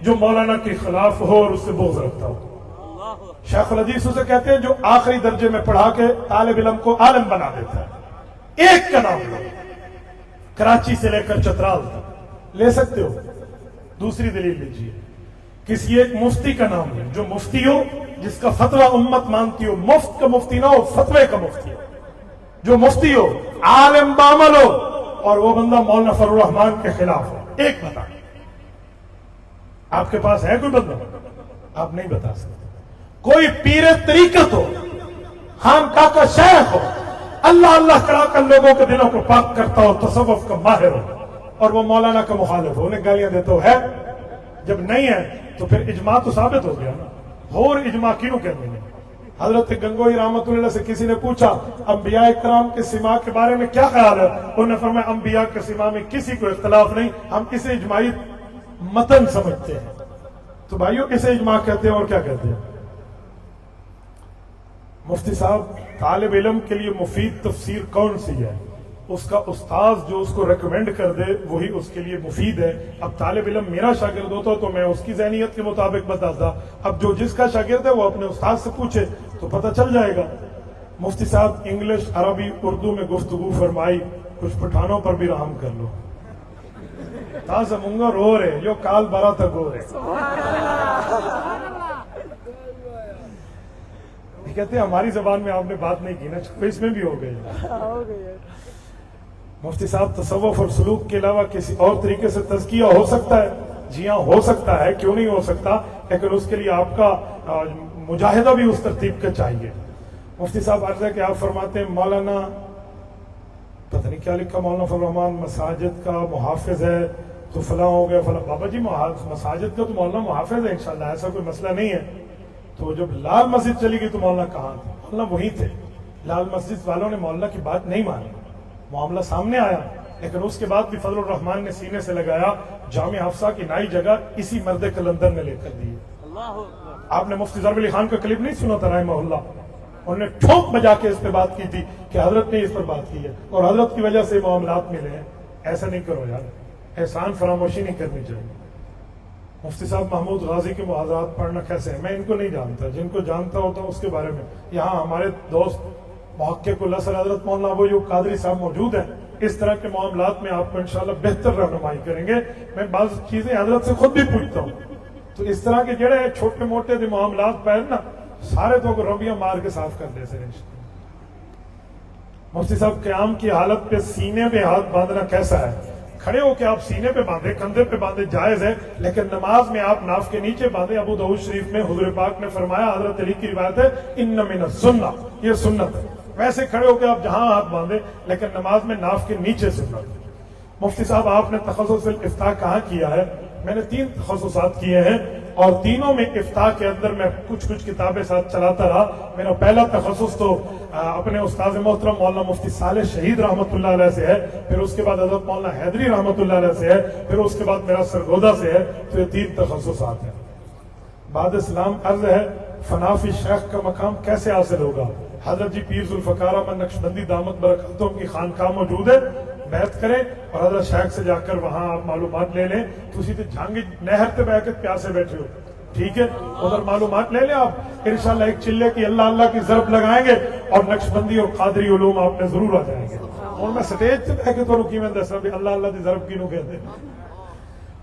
جو مولانا کے خلاف ہو اور اس سے بغض رکھتا ہو. شیخ الحدیث اسے کہتے ہیں جو آخری درجے میں پڑھا کے طالب علم کو عالم بنا دیتا ہے. ایک کا نام لو, کراچی سے لے کر چترال تک لے سکتے ہو. دوسری دلیل لیجیے, کسی ایک مفتی کا نام لیں جو مفتی ہو, جس کا فتویٰ امت مانتی ہو, مفت کا مفتی نہ ہو, فتوے کا مفتی ہو, جو مفتی ہو, عالم بعمل ہو, اور وہ بندہ مولانا فضل الرحمان کے خلاف ہو. ایک بتا, آپ کے پاس ہے کوئی بندہ؟ آپ نہیں بتا سکتے. کوئی پیر طریقت ہو, خانقاہ کا شیخ ہو, اللہ اللہ کرا کر لوگوں کے دلوں کو پاک کرتا ہو, تصوف کا ماہر ہو, اور وہ مولانا کا مخالف ہو, انہیں گالیاں دیتا ہو, ہے؟ جب نہیں ہے تو پھر اجماع تو ثابت ہو گیا نا. اور اجماع کیوں کہتے ہیں؟ حضرت گنگوئی رحمۃ اللہ سے کسی نے پوچھا انبیاء کرام کے سما کے بارے میں کیا خیال ہے؟ انہوں نے فرمایا انبیاء کے سما میں کسی کو اختلاف نہیں, ہم اسے اجماعی متن سمجھتے ہیں. تو بھائیو اسے اجماع کہتے ہیں اور کیا کہتے ہیں؟ مفتی صاحب, طالب علم کے لیے مفید تفسیر کون سی ہے؟ اس کا استاذ جو اس کو ریکمینڈ کر دے وہی اس کے لیے مفید ہے. اب طالب علم میرا شاگرد ہوتا تو میں اس کی ذہنیت کے مطابق بتاتا. اب جو جس کا شاگرد ہے وہ اپنے استاد سے پوچھے تو پتہ چل جائے گا. مفتی صاحب انگلش, عربی, اردو میں گفتگو فرمائی, کچھ پٹھانوں پر بھی رحم کر لو. تازہ منگا رو رہے جو کال بارہ تک ہو رہے. کہتے ہیں ہماری زبان میں آپ نے بات نہیں کی نا, اس میں بھی ہو گئی. مفتی صاحب تصوف اور سلوک کے علاوہ کسی اور طریقے سے تزکیہ ہو سکتا ہے؟ جی ہاں ہو سکتا ہے, کیوں نہیں ہو سکتا, لیکن اس کے لیے آپ کا مجاہدہ بھی اس ترتیب کا چاہیے. مفتی صاحب عرض ہے کہ آپ فرماتے ہیں مولانا پتہ نہیں کیا لکھا, مولانا فضل الرحمان مساجد کا محافظ ہے تو فلاں ہو گیا فلاں. بابا جی مساجد کا تو مولانا محافظ ہے انشاءاللہ, ایسا کوئی مسئلہ نہیں ہے. تو جب لال مسجد چلی گئی تو مولانا کہاں تھے؟ مولانا وہی تھے. لال مسجد والوں نے مولانا کی بات نہیں مانی, معاملہ سامنے آیا, لیکن اس کے بعد بھی فضل الرحمان نے سینے سے لگایا. جامع حفصہ کی نئی جگہ اسی مرد کلندر نے لے کر دی. آپ نے مفتی ضرب علی خان کا کلپ نہیں سنا تھا رحمہ اللہ؟ انہوں نے ٹھوک بجا کے اس پہ بات کی تھی کہ حضرت نے اس پر بات کی ہے اور حضرت کی وجہ سے معاملات ملے ہیں. ایسا نہیں کرو یار, احسان فراموشی نہیں کرنی چاہیے. مفتی صاحب محمود غازی کے محاذات پڑھنا کیسے ہے؟ میں ان کو نہیں جانتا, جن کو جانتا ہوتا اس کے بارے میں. یہاں ہمارے دوست محقق الاسر حضرت مولانا ابو ایوب قادری صاحب موجود ہیں, اس طرح کے معاملات میں آپ کو انشاءاللہ بہتر رہنمائی کریں گے. میں بعض چیزیں حضرت سے خود بھی پوچھتا ہوں, تو اس طرح کے جڑے چھوٹے موٹے معاملات پہ نا سارے تو رویاں مار کے صاف کر دے سکیں. مفتی صاحب قیام کی حالت پہ سینے پہ ہاتھ باندھنا کیسا ہے؟ کھڑے ہو کے آپ سینے پہ باندھے, کندھے پہ باندھے جائز ہے, لیکن نماز میں آپ ناف کے نیچے باندھے. ابو داؤد شریف میں حضور پاک نے فرمایا, حضرت علی کی روایت ہے, ان من السنہ, یہ سنت ہے. ویسے کھڑے ہو کے آپ جہاں ہاتھ باندھے, لیکن نماز میں ناف کے نیچے سنت. مفتی صاحب آپ نے تخصص الافتاء کہاں کیا ہے؟ میں نے 3 تخصصات کیے ہیں اور تینوں میں افتاء کے اندر میں کچھ کتابیں ساتھ چلاتا رہا. میرا پہلا تخصص تو اپنے استاذ محترم مولانا مفتی صالح شہید رحمۃ اللہ علیہ سے ہے, پھر اس کے بعد حضرت مولانا حیدری رحمۃ اللہ علیہ سے ہے, پھر اس کے بعد میرا سرگودا سے ہے. تو یہ 3 تخصصات ہیں. بعد اسلام عرض ہے فنا فی شیخ کا مقام کیسے حاصل ہوگا؟ حضرت جی پیر ذوالفقار احمد نقشبندی دامت برکاتہم کی خانقاہ موجود ہے, بیعت کریں اور حضرت شیخ سے جا کر وہاں آپ معلومات لے لیں. تو اسی جھانگی نہر پہ بیٹھ کے پیاسے بیٹھے ہو, ٹھیک ہے, ادھر معلومات لے لیں آپ. انشاءاللہ ایک چلے کی اللہ اللہ کی ضرب لگائیں گے اور نقشبندی اور قادری علوم آپ نے ضرور آ جائیں گے. اور میں سٹیج پہ بیٹھ کے تو رکی میں دس رہا اللہ اللہ کی ضرب کینوں کہتے ہیں.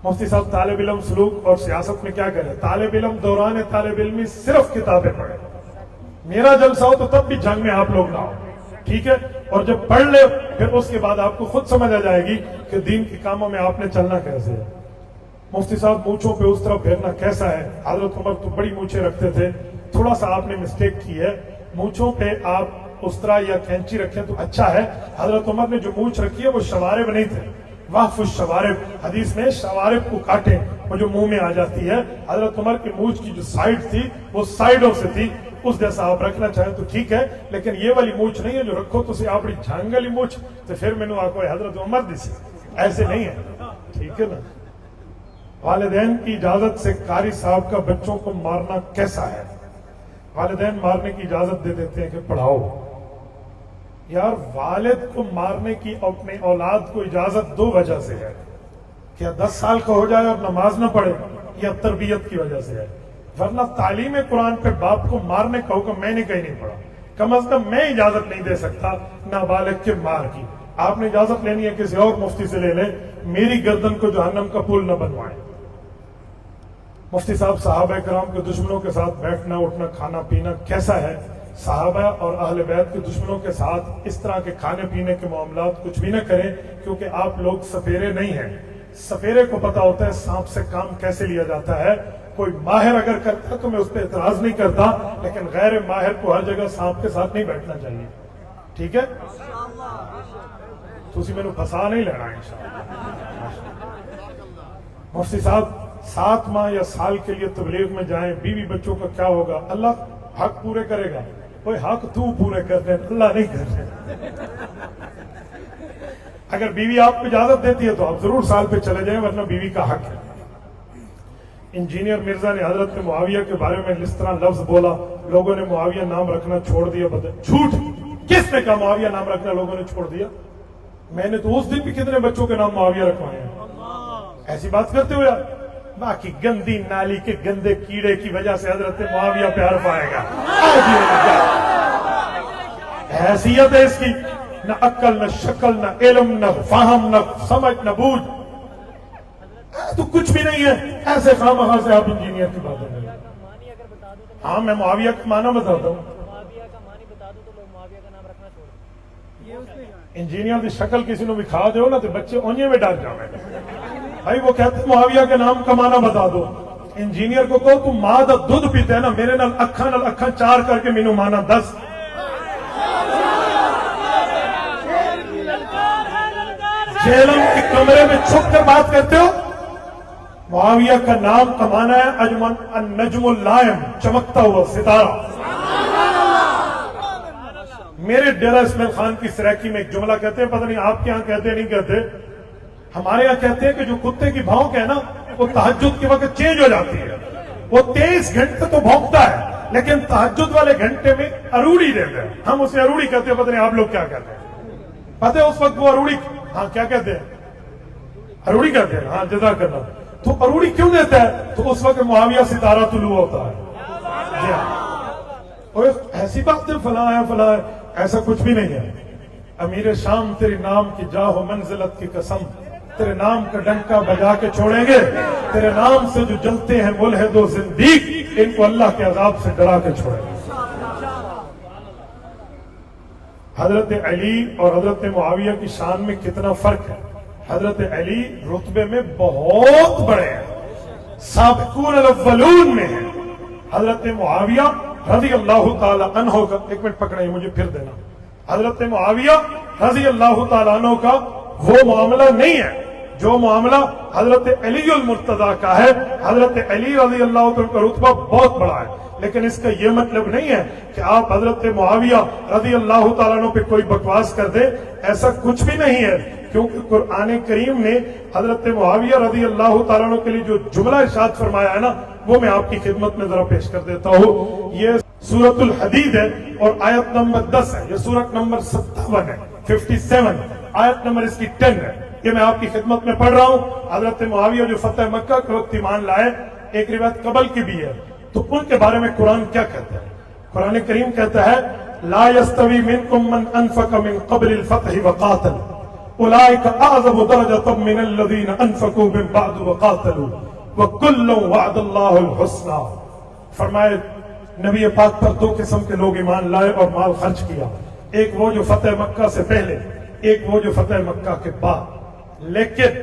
مفتی صاحب طالب علم سلوک اور سیاست میں کیا کرے؟ طالب علم دوران طالب علمی صرف کتابیں پڑھے. میرا جلسہ ہو تو تب بھی جنگ میں آپ لوگ نہ ہو, ٹھیک ہے, اور جب پڑھ لے پھر اس کے بعد آپ کو خود سمجھ آ جائے گی کہ دین کے کاموں میں آپ نے چلنا کیسے ہے. مفتی صاحب مونچھوں پہ اس طرح پھیرنا کیسا ہے؟ حضرت عمر تو بڑی مونچھیں رکھتے تھے, تھوڑا سا آپ نے مسٹیک کی ہے. مونچھوں پہ آپ اس طرح یا کینچی رکھیں تو اچھا ہے. حضرت عمر نے جو مونچھ رکھی ہے وہ شوارب نہیں تھے, واقف الشوارب, حدیث میں شوارب کو کاٹیں وہ جو منہ میں آ جاتی ہے. حضرت عمر کی مونچھ کی جو سائڈ تھی وہ سائڈوں سے تھی, اس جیسا آپ رکھنا چاہیں تو ٹھیک ہے, لیکن یہ والی مونچھ نہیں ہے جو رکھو تو آپ جھانگ والی مونچھ تو پھر میں نے آپ کو حضرت عمر دیسی, ایسے نہیں ہے, ٹھیک ہے نا. والدین کی اجازت سے قاری صاحب کا بچوں کو مارنا کیسا ہے؟ والدین مارنے کی اجازت دے دیتے ہیں کہ پڑھاؤ. یار والد کو مارنے کی اپنے اولاد کو اجازت دو وجہ سے ہے. کیا 10 سال کا ہو جائے اور نماز نہ پڑھے، یا تربیت کی وجہ سے ہے. ورنہ تعلیم قرآن پہ باپ کو مارنے کا حکم میں نے کہیں نہیں پڑھا. کم از کم میں اجازت نہیں دے سکتا نابالغ کے مار کی. آپ نے اجازت لینی ہے کسی اور مفتی سے لے لیں، میری گردن کو جہنم کا پل نہ بنوائیں. مفتی صاحب صحابہ کرام کے دشمنوں کے ساتھ بیٹھنا اٹھنا کھانا پینا کیسا ہے؟ صحابہ اور اہل بیت کے دشمنوں کے ساتھ اس طرح کے کھانے پینے کے معاملات کچھ بھی نہ کریں، کیونکہ آپ لوگ سپیرے نہیں ہیں. سپیرے کو پتا ہوتا ہے سانپ سے کام کیسے لیا جاتا ہے. کوئی ماہر اگر کرتا تو میں اس پہ اعتراض نہیں کرتا، لیکن غیر ماہر کو ہر جگہ سانپ کے ساتھ نہیں بیٹھنا چاہیے. ٹھیک ہے؟ تو اسی میں پھنسا نہیں لینا انشاءاللہ. مفتی صاحب 7 ماہ یا سال کے لیے تبلیغ میں جائیں، بیوی بچوں کا کیا ہوگا؟ اللہ حق پورے کرے گا. کوئی حق تو پورے کر دیں، اللہ نہیں کر دیں. اگر بیوی آپ کو اجازت دیتی ہے تو آپ ضرور سال پہ چلے جائیں، ورنہ بیوی کا حق ہے. انجینئر مرزا نے حضرت معاویہ کے بارے میں اس طرح لفظ بولا، لوگوں نے معاویہ نام رکھنا چھوڑ دیا. جھوٹ! کس نے کہا معاویہ نام رکھنا لوگوں نے چھوڑ دیا؟ میں نے تو اس دن بھی کتنے بچوں کے نام معاویہ رکھوائے ہیں. ایسی بات کرتے ہو یار. باقی گندی نالی کے گندے کیڑے کی وجہ سے حضرت معاویہ پہ حرف آئے گا. حیثیت ہے اس کی، نہ عقل نہ شکل نہ علم نہ فہم نہ سمجھ نہ بوجھ، تو کچھ بھی نہیں ہے. ایسے خواہ سے آپ انجینئر کی باتیں کریں. ہاں میں معاویہ کا معنی بتاتا ہوں. انجینئر کی شکل کسی نے دکھا دو نا تو بچے اونجے میں ڈر جائیں. بھائی وہ کہتے ہیں معاویہ کے نام کا معنی بتا دو. انجینئر کو کہو تم ماں دا دودھ پیتے ہے نا، میرے نال اکھاں چار کر کے مینوں مانا 10. جیلم کے کمرے میں چھپ کر بات کرتے ہو. معاویہ کا نام کا معنی ہے اجمن النجم اللائم، چمکتا ہوا ستارہ. میرے ڈیرہ اسماعیل خان کی سریکی میں ایک جملہ کہتے ہیں، پتہ نہیں آپ کے یہاں کہتے نہیں کہتے، ہمارے یہاں کہتے ہیں کہ جو کتے کی بھونک ہے نا وہ تہجد کے وقت چینج ہو جاتی ہے. وہ 23 گھنٹے تو بھونکتا ہے لیکن تہجد والے گھنٹے میں اروڑی دیتے ہیں. ہم اسے اروڑی کہتے ہیں، پتہ نہیں آپ لوگ کیا کہتے ہیں. پتہ ہے اس وقت وہ اروڑی، ہاں کیا کہتے ہیں؟ اروڑی کہتے ہیں. ہاں جزاک اللہ. تو اروڑی کیوں دیتا ہے؟ تو اس وقت معاویہ ستارہ طلوع ہوتا ہے. جی ہاں، ایسی بات ہے فلاں ہے فلاں ہے، ایسا کچھ بھی نہیں ہے. امیر شام تیرے نام کی جاہ و منزلت کی قسم، تیرے نام کا ڈنکا بجا کے چھوڑیں گے. تیرے نام سے جو جلتے ہیں ملحد و زندیق، ان کو اللہ کے عذاب سے ڈرا کے چھوڑیں گے. حضرت علی اور حضرت معاویہ کی شان میں کتنا فرق ہے. حضرت علی رتبے میں بہت بڑے ہیں، سابقون الاولون میں ہیں. حضرت معاویہ رضی اللہ تعالی عنہ کا، ایک منٹ پکڑیں مجھے پھر دینا. حضرت معاویہ رضی اللہ تعالی عنہ کا وہ معاملہ نہیں ہے جو معاملہ حضرت علی المرتضیٰ کا ہے. حضرت علی رضی اللہ عنہ کا رتبہ بہت بڑا ہے، لیکن اس کا یہ مطلب نہیں ہے کہ آپ حضرت معاویہ رضی اللہ تعالیٰ عنہ پہ کوئی بکواس کر دیں. ایسا کچھ بھی نہیں ہے، کیونکہ قرآن کریم نے حضرت معاویہ رضی اللہ تعالیٰ عنہ کے لیے جو جملہ ارشاد فرمایا ہے نا، وہ میں آپ کی خدمت میں ذرا پیش کر دیتا ہوں. یہ سورۃ الحدید ہے اور آیت نمبر 10 ہے. یہ سورت نمبر 57 ہے، 57 آیت نمبر اس کی 10 ہے. یہ میں آپ کی خدمت میں پڑھ رہا ہوں. حضرت معاویہ جو فتح مکہ کے وقت ایمان لائے، ایک روایت قبل کی بھی ہے، تو ان کے بارے میں قرآن کیا کہتا ہے؟ قرآن کریم کہتا ہے لا يستوي منكم من انفق من قبل الفتح وقاتل اولئك اعظم درجة من الذين انفقوا من بعد وقاتلوا وكلا وعد الله الحسنى. فرمائے نبی پاک پر 2 قسم کے لوگ ایمان لائے اور مال خرچ کیا، ایک وہ جو فتح مکہ سے پہلے، ایک وہ جو فتح مکہ کے بعد. لیکن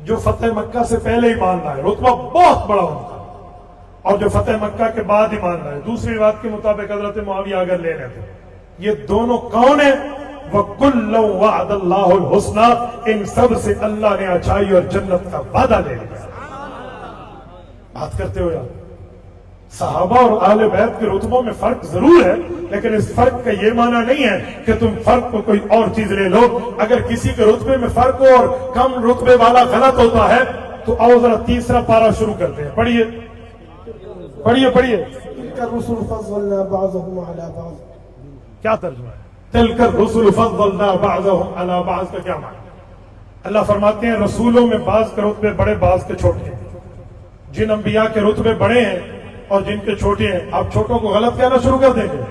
جو فتح مکہ سے پہلے ایمان لائے رتبہ بہت بڑا ہوتا، اور جو فتح مکہ کے بعد ایمان لائے، دوسری بات کے مطابق حضرت معاویہ اگر لے رہے تھے، یہ دونوں کون ہیں؟ وَكُلًّا وَعَدَ اللَّهُ الْحُسْنَى، ان سب سے اللہ نے اچھائی اور جنت کا وعدہ لے لیا. بات کرتے ہو یار. صحابہ اور اہل بیت کے رتبوں میں فرق ضرور ہے، لیکن اس فرق کا یہ معنی نہیں ہے کہ تم فرق کو کوئی اور چیز لے لو. اگر کسی کے رتبے میں فرق ہو اور کم رتبے والا غلط ہوتا ہے تو آؤ ذرا تیسرا پارہ شروع کرتے ہیں. پڑھیے پڑھیے پڑھیے. تلك الرسل فضلنا بعضهم على بعض. کیا ترجمہ ہے تلک الرسل فضلنا بعضهم على بعض کا کیا معنی؟ اللہ فرماتے ہیں رسولوں میں بعض کے رتبے بڑے بعض کے چھوٹے ہیں. جن انبیاء کے رتبے بڑے ہیں اور جن کے چھوٹے ہیں. آپ چھوٹوں کو غلط کہنا شروع کر دیں گے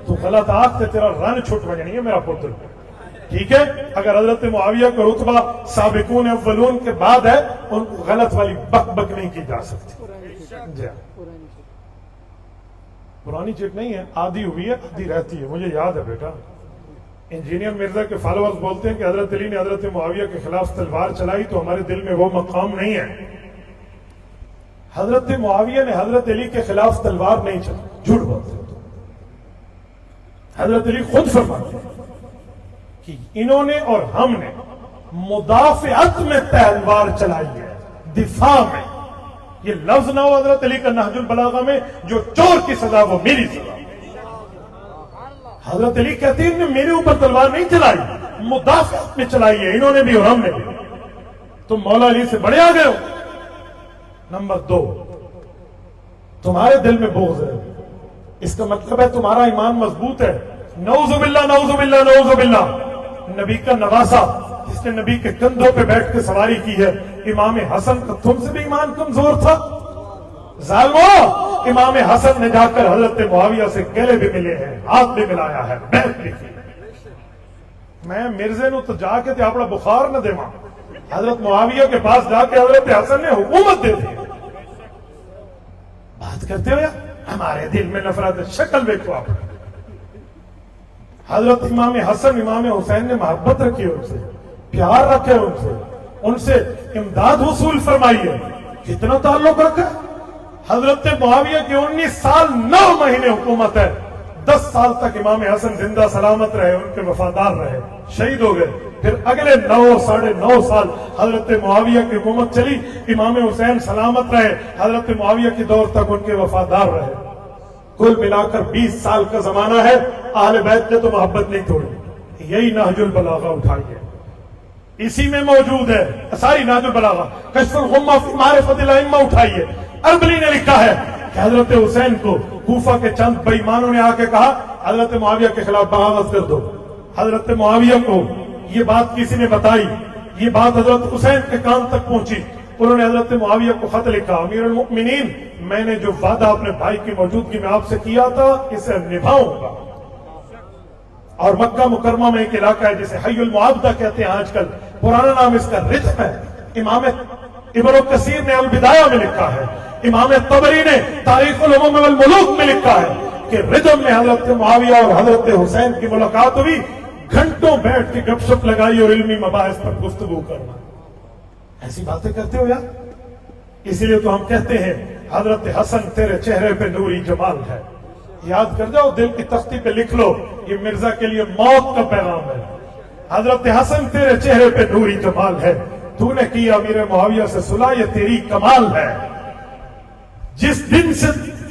تو غلط آگ سے تیرا رن چھٹ بجنی ہے میرا پتر. ٹھیک ہے, اگر حضرت معاویہ کا رتبہ سابقون اولون کے بعد ہے ان کو غلط والی بک بک نہیں کی جا سکتی. جی پرانی چٹ نہیں ہے, آدھی ہوئی ہے آدھی رہتی ہے. مجھے یاد ہے بیٹا, انجینئر مرزا کے فالوورز بولتے ہیں کہ حضرت علی نے حضرت معاویہ کے خلاف تلوار چلائی تو ہمارے دل میں وہ مقام نہیں ہے. حضرت معاویہ نے حضرت علی کے خلاف تلوار نہیں چلائی, جھوٹ بولتے ہیں. حضرت علی خود فرماتے ہیں کہ انہوں نے اور ہم نے مدافعت میں تلوار چلائی ہے, دفاع میں. یہ لفظ نہ ہو حضرت علی کا نہج البلاغہ میں, جو چور کی سزا وہ میری سزا. حضرت علی کہتے ہیں انہوں نے میرے اوپر تلوار نہیں چلائی, مدافعت میں چلائی ہے انہوں نے بھی اور ہم نے بھی. تم مولا علی سے بڑے آ گئے ہو. نمبر 2, تمہارے دل میں بغض ہے, اس کا مطلب ہے تمہارا ایمان مضبوط ہے. نعوذ باللہ نعوذ باللہ نعوذ باللہ. نبی کا نواسا جس نے نبی کے کندھوں پہ بیٹھ کے سواری کی ہے, امام حسن کا تم سے بھی ایمان کمزور تھا. ظالمو, امام حسن نے جا کر حضرت معاویہ سے گلے بھی ملے ہیں, ہاتھ بھی ملایا ہے, بیعت بھی کی. میں مرزے نو تو جا کے تے اپنا بخار نہ دیواں, حضرت معاویہ کے پاس جا کے حضرت حسن نے حکومت دے دی. بات کرتے ہو یا ہمارے دل میں نفرت. شکل دیکھو آپ. حضرت امام حسن امام حسین نے محبت رکھی ہے ان سے, پیار رکھے ان سے امداد وصول فرمائی ہے. کتنا تعلق رکھا ہے. حضرت معاویہ کی 19 سال 9 مہینے حکومت ہے. 10 سال تک امام حسن زندہ سلامت رہے, ان کے وفادار رہے, شہید ہو گئے. پھر اگلے 9.5 سال حضرت معاویہ کی حکومت چلی, امام حسین سلامت رہے, حضرت معاویہ کی دور تک ان کے وفادار رہے. کل ملا کر 20 سال کا زمانہ ہے. اہل بیت نے تو محبت نہیں توڑی. یہی نہج البلاغہ اٹھائی ہے, اسی میں موجود ہے ساری نہج البلاغہ. کشف الغمہ فی معرفت الائمہ اٹھائی ہے. اربلی نے لکھا ہے کہ حضرت حسین کو کوفہ کے چند بے ایمانوں نے آ کے کہا حضرت معاویہ کے خلاف بغاوت کر دو. حضرت معاویہ کو یہ بات کسی نے بتائی, یہ بات حضرت حسین کے کان تک پہنچی. انہوں نے حضرت معاویہ کو خط لکھا, امیر المؤمنین, میں نے جو وعدہ اپنے بھائی کی موجودگی میں آپ سے کیا تھا اسے نبھاؤں گا. اور مکہ مکرمہ میں ایک علاقہ ہے جسے حی المعابدہ کہتے ہیں آج کل, پرانا نام اس کا رجم ہے. امام ابن کثیر نے البدایہ میں لکھا ہے, امام طبری نے تاریخ الامم والملوک میں لکھا ہے کہ رجم میں حضرت معاویہ اور حضرت حسین کی ملاقات ہوئی. گھنٹوں بیٹھ کے گپ شپ لگائی اور علمی مباحث پر گفتگو کرنا. ایسی باتیں کرتے ہو یار. اسی لیے تو ہم کہتے ہیں حضرت حسن تیرے چہرے پہ نوری جمال ہے. یاد کر جاؤ, دل کی تختی پہ لکھ لو, یہ مرزا کے لیے موت کا پیغام ہے. حضرت حسن تیرے چہرے پہ نوری جمال ہے. تو نے کیا امیر معاویہ سے صلح, یہ تیری کمال ہے. جس دن سے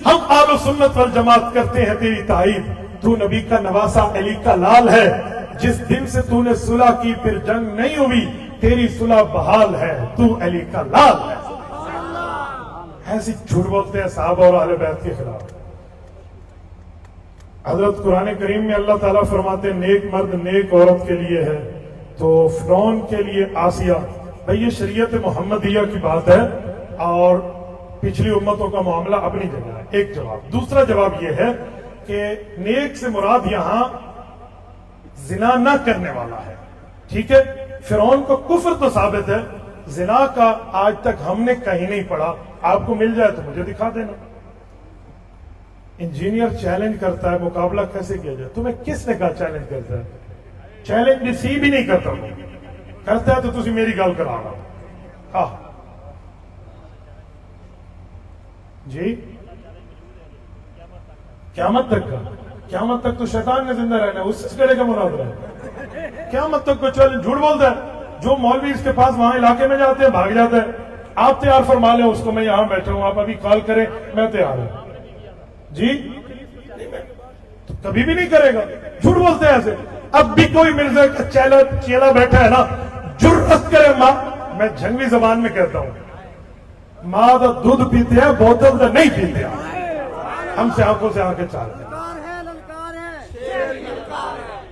ہم آل سنت والجماعت کرتے ہیں تیری تائید, تو نبی کا نواسا علی کا لال ہے. جس دن سے تو نے صلح کی پھر جنگ نہیں ہوئی, تیری صلح بحال ہے, تو علی کا لال ہے. ایسی جھوٹ بولتے ہیں صحابہ اور اہل بیت کے خلاف. حضرت قرآن کریم میں اللہ تعالیٰ فرماتے ہیں نیک مرد نیک عورت کے لیے ہے, تو فرعون کے لیے آسیہ. بھئی یہ شریعت محمدیہ کی بات ہے اور پچھلی امتوں کا معاملہ اپنی جگہ ہے. ایک جواب. دوسرا جواب یہ ہے کہ نیک سے مراد یہاں زنا نہ کرنے والا ہے. ٹھیک ہے, فرعون کو کفر تو ثابت ہے, زنا کا آج تک ہم نے کہیں نہیں پڑھا. آپ کو مل جائے تو مجھے دکھا دینا. انجینئر چیلنج کرتا ہے, مقابلہ کیسے کیا جائے؟ تمہیں کس نے کہا چیلنج کرتا ہے؟ چیلنج ریسیو بھی نہیں کرتا. کرتا ہے تو تسی میری گل کرا رہا. ہاں جی, قیامت تک کا, قیامت تک تو شیطان نے زندہ رہنا ہے, اس سے کرے کا مناظرہ ہے. قیامت تک کوئی چیلنج جھوٹ بولتا ہے. جو مولوی اس کے پاس وہاں علاقے میں جاتے ہیں بھاگ جاتا ہے. آپ تیار فرما لیں اس کو, میں یہاں بیٹھا ہوں, آپ ابھی کال کریں, میں تیار ہوں. جی تو کبھی بھی نہیں کرے گا. جھوٹ بولتے ہیں ایسے. اب بھی کوئی مرزا کا چیلا بیٹھا ہے نا, جرأت کرے ماں, میں جنگلی زبان میں کہتا ہوں, ماں دا دودھ پیتے ہیں, بوتل دا نہیں پیتے ہیں. ہم سے آنکھوں سے آنکھیں چار دیں.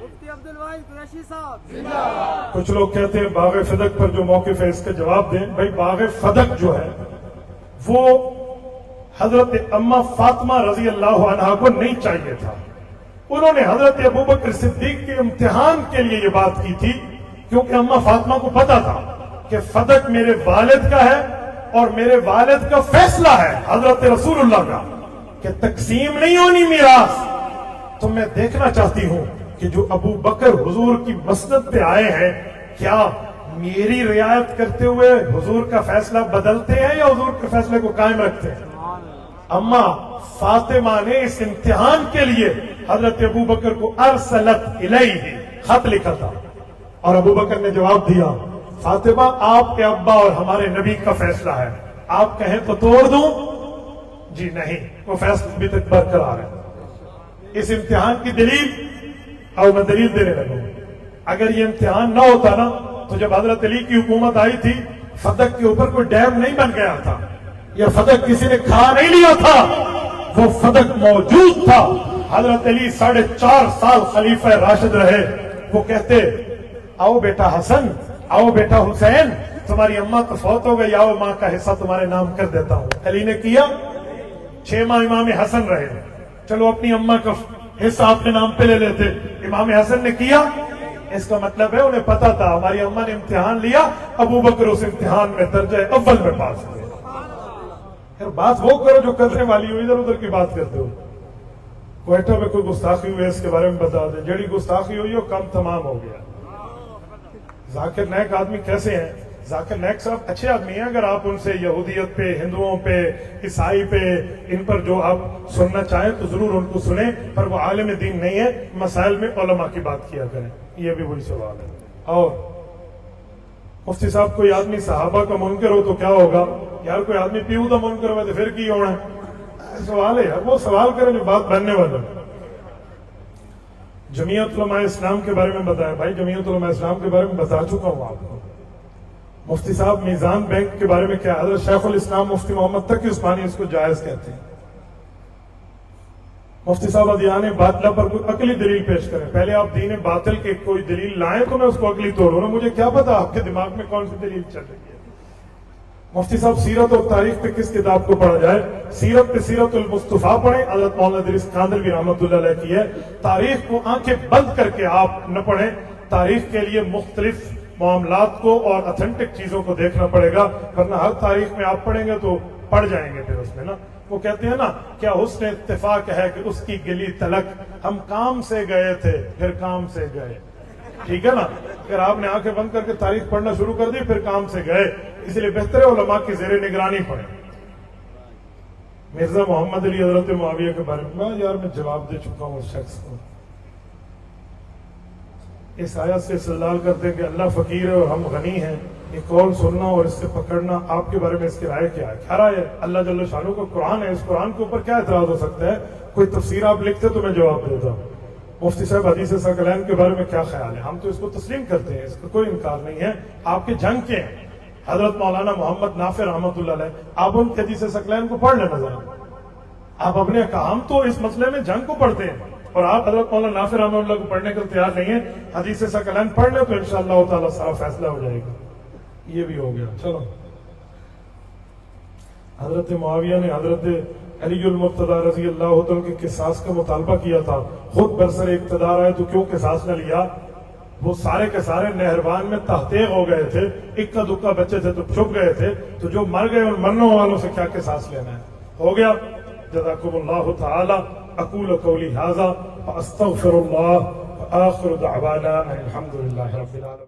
مفتی عبدالواحد قریشی صاحب. کچھ لوگ کہتے ہیں باغ فدق پر جو موقف ہے اس کا جواب دیں. بھائی باغ فدق جو ہے وہ حضرت اما فاطمہ رضی اللہ عنہا کو نہیں چاہیے تھا. انہوں نے حضرت ابوبکر صدیق کے امتحان کے لیے یہ بات کی تھی کیونکہ اما فاطمہ کو پتا تھا کہ فدق میرے والد کا ہے اور میرے والد کا فیصلہ ہے حضرت رسول اللہ کا کہ تقسیم نہیں ہونی میراث. تو میں دیکھنا چاہتی ہوں کہ جو ابو بکر حضور کی مسند پہ آئے ہیں کیا میری رعایت کرتے ہوئے حضور کا فیصلہ بدلتے ہیں یا حضور کے فیصلے کو قائم رکھتے ہیں؟ اما فاطمہ نے اس امتحان کے لیے حضرت ابو بکر کو ارسلت الیہ خط لکھا تھا اور ابو بکر نے جواب دیا فاطمہ آپ کے ابا اور ہمارے نبی کا فیصلہ ہے, آپ کہیں تو توڑ دوں؟ جی نہیں, وہ فیصلہ ابھی تک برقرار ہے. اس امتحان کی دلیل اور میں دلیل دینے لگوں. اگر یہ امتحان نہ ہوتا نا تو جب حضرت علی کی حکومت آئی تھی فدق کے اوپر کوئی ڈیم نہیں بن گیا تھا, یہ فدق کسی نے کھا نہیں لیا تھا, وہ فدق موجود تھا. حضرت علی 4.5 سال خلیفہ راشد رہے. وہ کہتے آؤ بیٹا حسن, آؤ بیٹا حسین, تمہاری اماں تو فوت ہو گئی, آؤ ماں کا حصہ تمہارے نام کر دیتا ہوں. علی نے کیا, 6 ماہ امام حسن رہے, چلو اپنی اماں کا حصہ اپنے نام پہ لے لیتے. امام حسن نے کیا, اس کا مطلب ہے انہیں پتا تھا ہماری اماں نے امتحان لیا, ابو بکر اس امتحان میں درجہ اول میں پاس ہوئے. پھر بات وہ کرو جو کرنے والی ہو, ادھر ادھر کی بات کرتے ہو. کوئٹہ میں کوئی گستاخی ہوئی ہے اس کے بارے میں بتا دیں, جڑی گستاخی ہوئی ہو کم تمام ہو گیا. ذاکر نائک آدمی کیسے ہیں؟ ذاکر نائک صاحب اچھے آدمی ہیں, اگر آپ ان سے یہودیت پہ, ہندوؤں پہ, عیسائی پہ, ان پر جو آپ سننا چاہیں تو ضرور ان کو سنیں, پر وہ عالم دین نہیں ہے. مسائل میں علماء کی بات کیا کریں, یہ بھی وہی سوال ہے. اور مفتی صاحب کوئی آدمی صحابہ کا منکر ہو تو کیا ہوگا؟ یار کوئی آدمی پیو کا منکر ہوا تو پھر کی ہونا ہے؟ سوال ہے یار, وہ سوال کریں جو بات بننے والا. جمعیت علماء اسلام کے بارے میں بتایا. بھائی جمعیت علماء اسلام کے بارے میں بتا چکا ہوں آپ کو. مفتی صاحب میزان بینک کے بارے میں کیا؟ حضرت شیخ الاسلام مفتی محمد تقی عثمانی اس کو جائز کہتے ہیں. مفتی صاحب ادیان باطلہ پر کوئی عقلی دلیل پیش کریں. پہلے آپ دین باطل کے کوئی دلیل لائیں تو میں اس کو عقلی توڑوں نا. مجھے کیا پتا آپ کے دماغ میں کون سی دلیل چل رہی ہے. مفتی صاحب سیرت اور تاریخ پہ کس کتاب کو پڑھا جائے؟ سیرت پہ سیرت المصطفیٰ پڑھیں, حضرت مولانا ادریس کاندلوی رحمۃ اللہ علیہ کی ہے. تاریخ کو آنکھیں بند کر کے آپ نہ پڑھیں. تاریخ کے لیے مختلف معاملات کو اور اتھینٹک چیزوں کو دیکھنا پڑے گا, ورنہ ہر تاریخ میں آپ پڑھیں گے تو پڑھ جائیں گے پھر اس میں نا. وہ کہتے ہیں نا کیا حسن اتفاق ہے کہ اس کی گلی تلک ہم کام سے گئے تھے پھر کام سے گئے. ٹھیک ہے نا, اگر آپ نے آنکھیں بند کر کے تاریخ پڑھنا شروع کر دی پھر کام سے گئے. اس لیے بہتر ہے علماء کی زیر نگرانی پڑھیں. مرزا محمد علی حضرت معاویہ کے بارے میں یار میں جواب دے چکا ہوں اس شخص کو. اس آیت سے استدلال کرتے ہیں کہ اللہ فقیر ہے اور ہم غنی ہیں. یہ قول سننا اور اس سے پکڑنا, آپ کے بارے میں اس کی رائے کیا ہے؟ کیا رائے ہے؟ اللہ جل شانہ کا قرآن ہے, اس قرآن کے اوپر کیا اعتراض ہو سکتا ہے؟ کوئی تفسیر آپ لکھتے تو میں جواب دیتا. مفتی صاحب حدیث ثقلین کے بارے میں کیا خیال ہے؟ ہم تو اس کو تسلیم کرتے ہیں, اس کا کوئی انکار نہیں ہے. آپ کے جنگ کے ہیں حضرت مولانا محمد نافع رحمۃ اللہ علیہ, آپ ان کے حدیث ثقلین کو پڑھ لینا ذرا. آپ اپنے ہم تو اس مسئلے میں جنگ کو پڑھتے ہیں اور آپ حضرت مولانا نافع رحمۃ اللہ کو پڑھنے کے تیار نہیں ہیں. حدیث ثقلین پڑھ لیں تو انشاءاللہ تعالی سارا فیصلہ ہو جائے گا. یہ بھی ہو گیا. چلو, حضرت معاویہ نے حضرت علی المرتضیٰ رضی اللہ عنہ کے قصاص کا مطالبہ کیا تھا. خود برسر اقتدار آئے تو کیوں قصاص نہ لیا؟ وہ سارے کے سارے نہروان میں تحقیق ہو گئے تھے, اکا دکا بچے تھے تو چھپ گئے تھے, تو جو مر گئے ان مرنے والوں سے کیا قصاص لینا ہے؟ ہو گیا. جزاکم اللہ تعالی. اقول قولی ھذا واستغفر اللہ وآخر دعوانا الحمد للہ رب العالمین.